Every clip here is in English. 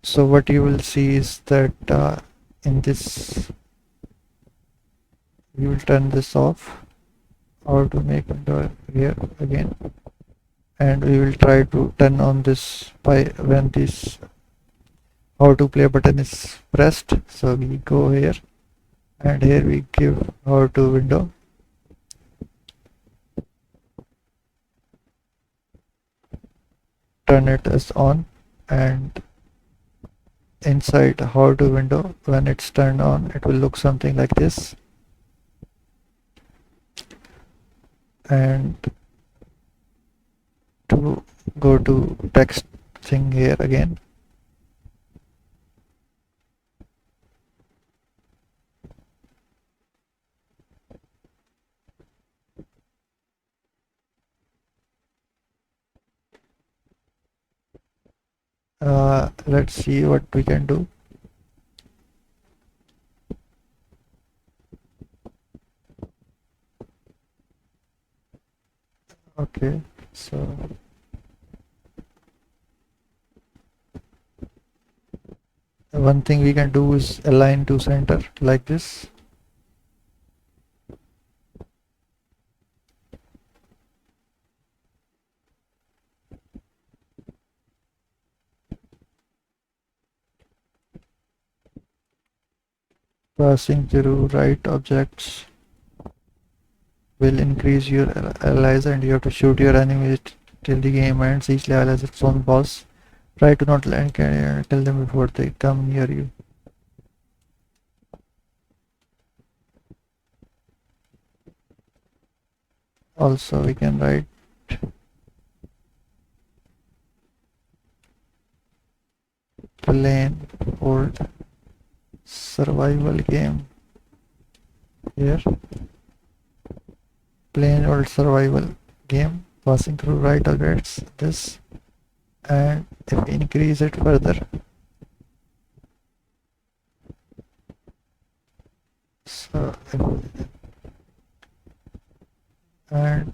So what you will see is that in this you will turn this off. How to make window here again, and we will try to turn on this by when this how to play button is pressed. So we go here, and here we give how to window, turn it as on, and inside how to window, when it's turned on, it will look something like this. And to go to text thing here again, let's see what we can do. Okay, so one thing we can do is align to center like this. Passing through right objects will increase your allies, and you have to shoot your enemies till the game ends. Each level has its own boss. Try to not land kill them before they come near you. Also we can write plain old survival game here. Plain old survival game, passing through right objects, this, and if we increase it further, so and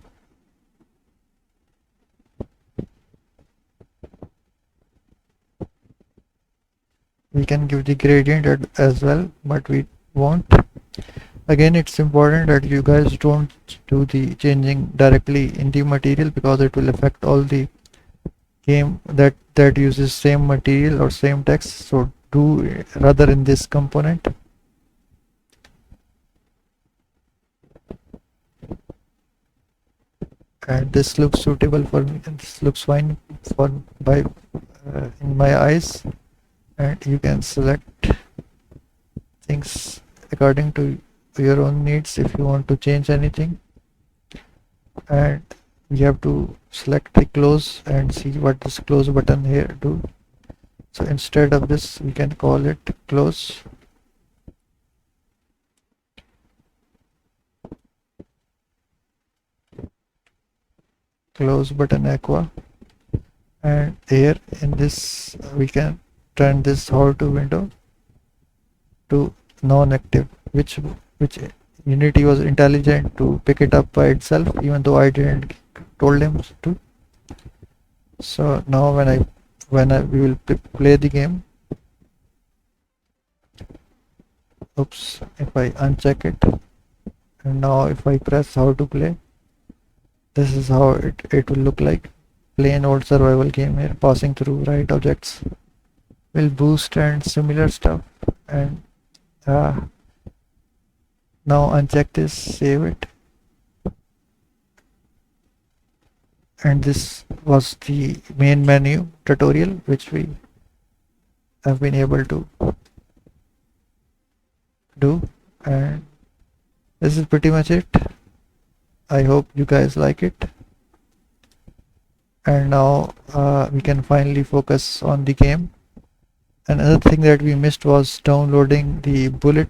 we can give the gradient as well, but we won't. Again, it's important that you guys don't do the changing directly in the material, because it will affect all the game that uses same material or same text. So do rather in this component. And this looks suitable for me, and this looks fine for by in my eyes. And you can select things according to your own needs if you want to change anything. And you have to select the close and see what this close button here do. So instead of this, we can call it close. Close button aqua. And here in this we can turn this how to window to non-active, which Unity was intelligent to pick it up by itself, even though I didn't told him to. So now we will play the game. Oops, if I uncheck it, and now if I press how to play, this is how it will look like. Plain old survival game here, passing through right objects will boost and similar stuff. And now uncheck this, save it. And this was the main menu tutorial which we have been able to do, and this is pretty much it. I hope you guys like it. And now we can finally focus on the game. Another thing that we missed was downloading the bullet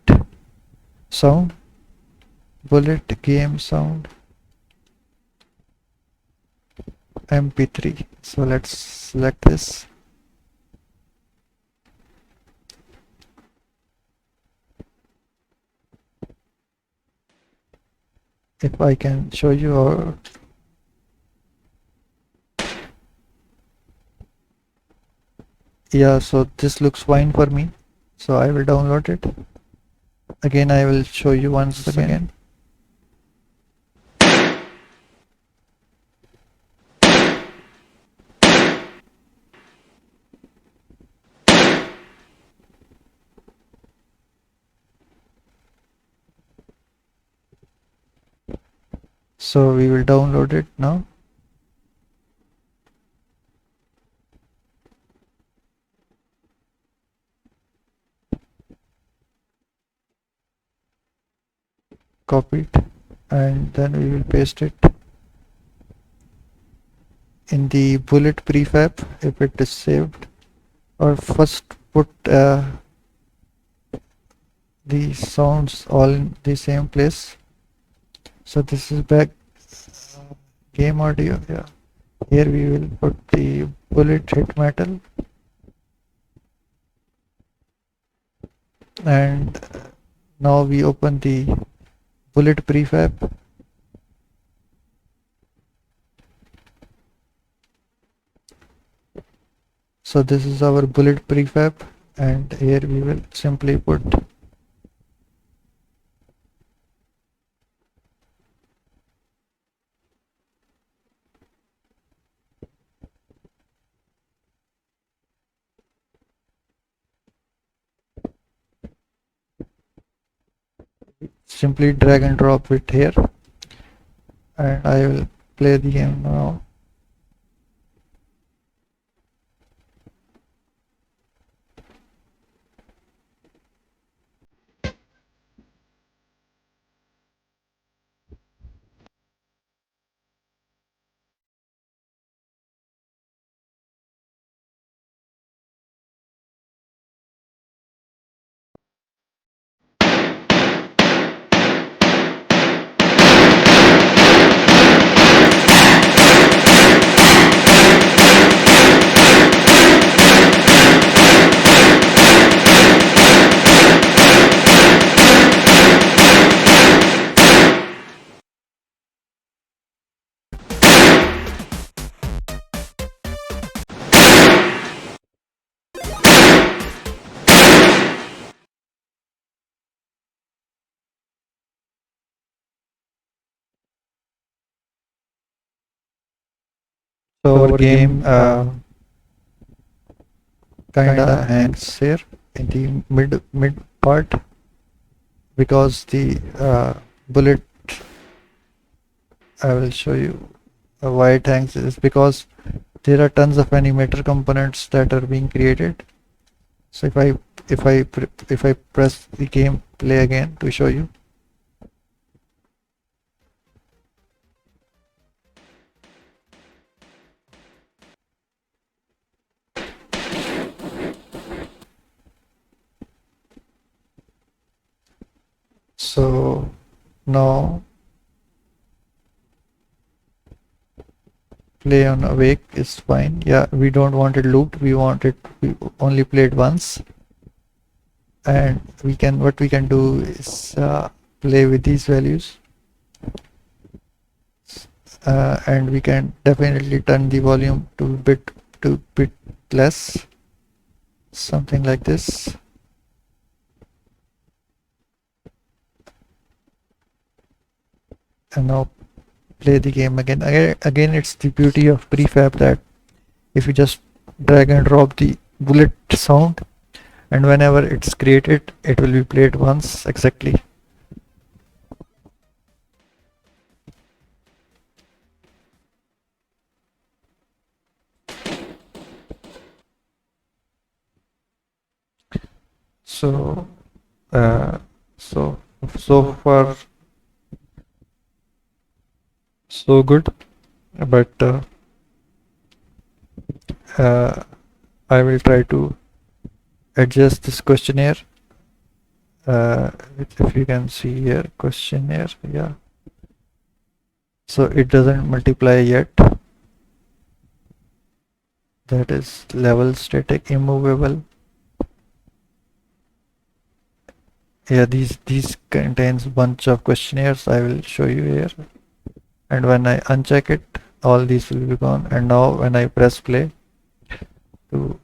game sound mp3. So let's select this. If I can show you how Yeah, so this looks fine for me, so I will download it. Again, I will show you once again. So we will download it now. Copy it, and then we will paste it in the bullet prefab if it is saved. Or first put the sounds all in the same place. So this is back game audio. Yeah, here we will put the bullet hit metal, and now we open the bullet prefab. So this is our bullet prefab, and here we will simply put simply drag and drop it here, and I will play the game now. So our game kinda hangs here in the mid part, because the bullet, I will show you why it hangs, is because there are tons of animator components that are being created. So if I press the game play again to show you, so now play on awake is fine. Yeah, we don't want it looped, we want it we only played once. And what we can do is play with these values, and we can definitely turn the volume to bit less, something like this. And now play the game again. Again, it's the beauty of prefab that if you just drag and drop the bullet sound, and whenever it's created, it will be played once exactly. So so far so good, but I will try to adjust this questionnaire. If you can see here, questionnaire, yeah, so it doesn't multiply yet. That is level static immovable. Yeah, these contains bunch of questionnaires. I will show you here, and when I uncheck it, all these will be gone. And now when I press play to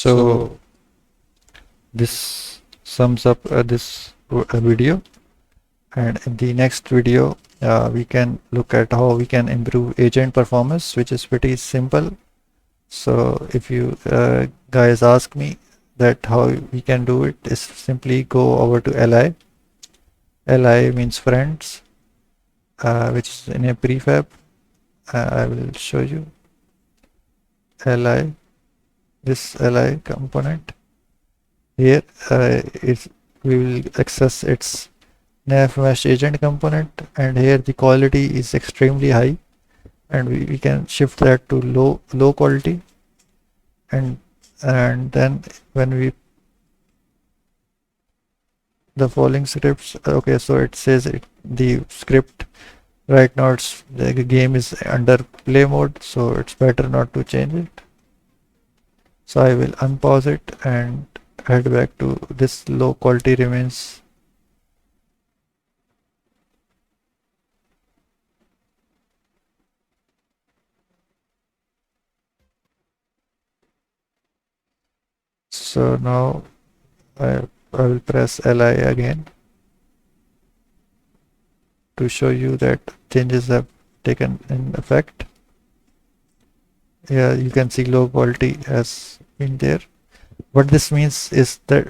So this sums up this video, and in the next video we can look at how we can improve agent performance, which is pretty simple. So if you guys ask me that how we can do it, is simply go over to li. Li means friends, which is in a prefab. I will show you li, this li component here. We will access its NavMeshAgent component, and here the quality is extremely high, and we can shift that to low quality, and then when we the following scripts, okay, so it says the script right now, the game is under play mode, so it's better not to change it. So I will unpause it and head back to this low quality remains. So now I will press li again to show you that changes have taken in effect. Yeah, you can see low quality has been there. What this means is that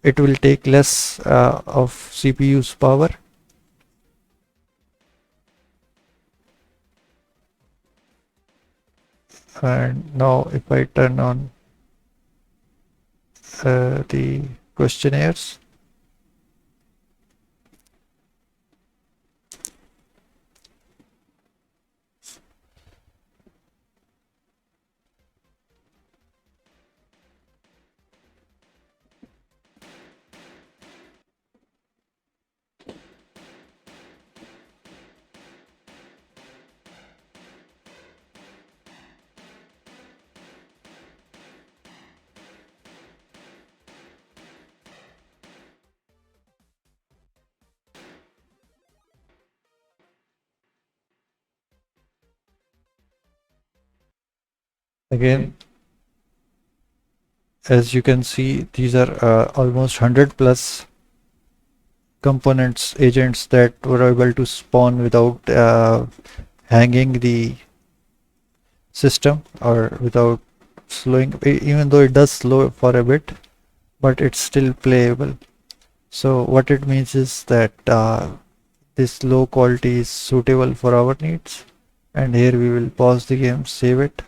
it will take less of CPU's power. And now if I turn on the questionnaires, again, as you can see, these are almost 100 plus components, agents that were able to spawn without hanging the system or without slowing, even though it does slow for a bit, but it's still playable. So what it means is that this low quality is suitable for our needs, and here we will pause the game, save it,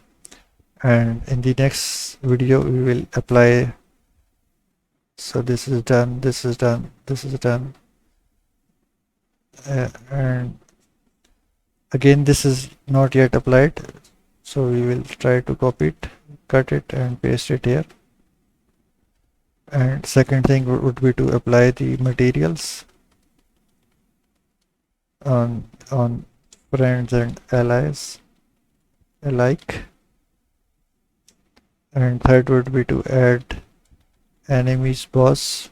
and in the next video we will apply. So this is done, this is done, this is done, and again this is not yet applied, so we will try to copy it, cut it and paste it here. And second thing would be to apply the materials on friends and allies alike. And third would be to add enemies boss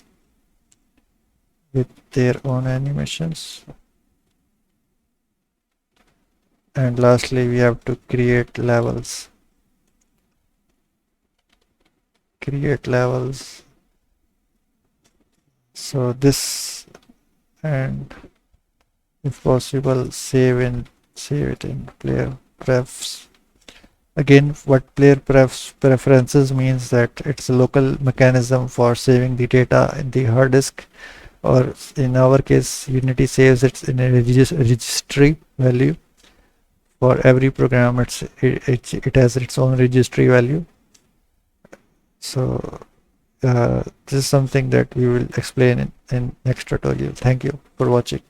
with their own animations. And lastly, we have to create levels. So this, and if possible, save it in PlayerPrefs. Again, what PlayerPrefs preferences means that it's a local mechanism for saving the data in the hard disk, or in our case, Unity saves it in a registry value. For every program, it has its own registry value. So this is something that we will explain in next tutorial. Thank you for watching.